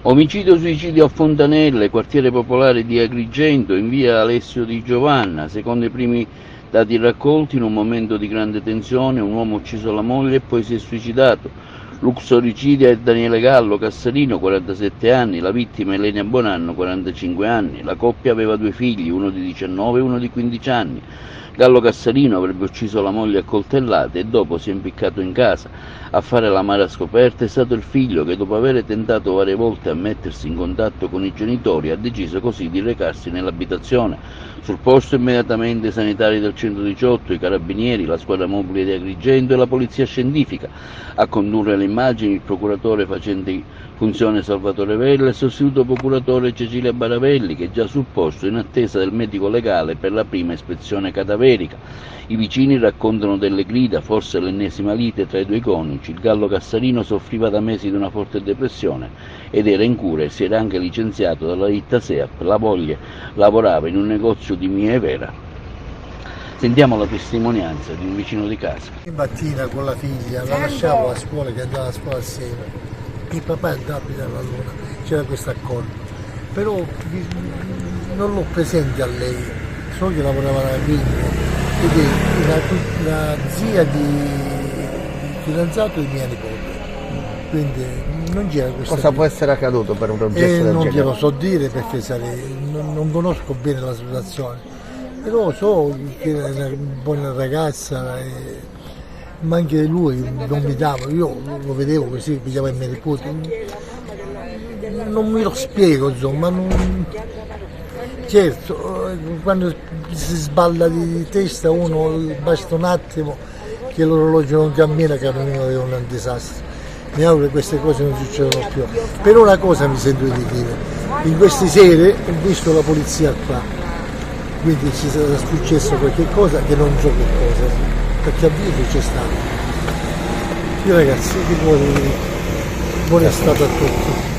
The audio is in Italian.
Omicidio-suicidio a Fontanelle, quartiere popolare di Agrigento, in via Alessio Di Giovanna. Secondo i primi dati raccolti, in un momento di grande tensione, un uomo ha ucciso la moglie e poi si è suicidato. L'uxoricidio è Daniele Gallo Cassarino, 47 anni, la vittima Elena Bonanno, 45 anni. La coppia aveva 2 figli, uno di 19 e uno di 15 anni. Gallo Cassarino avrebbe ucciso la moglie a coltellate e dopo si è impiccato in casa. A fare l'amara scoperta è stato il figlio che, dopo aver tentato varie volte a mettersi in contatto con i genitori, ha deciso così di recarsi nell'abitazione. Sul posto immediatamente i sanitari del 118, i carabinieri, la squadra mobile di Agrigento e la polizia scientifica. A condurre le immagini il procuratore facente funzione Salvatore Vella e il sostituto procuratore Cecilia Baravelli, che è già sul posto in attesa del medico legale per la prima ispezione cadaverica. I vicini raccontano delle grida, forse l'ennesima lite tra i 2 coniugi. Il Gallo Cassarino soffriva da mesi di una forte depressione ed era in cura e si era anche licenziato dalla ditta SEAP. La moglie lavorava in un negozio di Mie Vera. Sentiamo la testimonianza di un vicino di casa. Mattina con la figlia, la lasciavo a scuola, che andava a scuola assieme. Il papà andava a abitare a Luna, c'era questo accordo. Però non l'ho presente a lei, so che lavorava alla figlia ed è la zia di fidanzato di mia nipote. Quindi non c'era questa. Cosa può essere accaduto per un gesto del genere? Non glielo so dire perché non conosco bene la situazione, però so che era una buona ragazza, ma anche lui non mi dava, io lo vedevo così, pigliava i miei nipoti, non me lo spiego insomma, certo quando si sballa di testa uno basta un attimo che l'orologio non cammina, che è un disastro. Mi auguro che queste cose non succedano più, però una cosa mi sento di dire, in queste sere ho visto la polizia qua, quindi ci sarà successo qualche cosa che non so che cosa, perché a Vivo c'è stato. Io ragazzi, buona estate a tutti.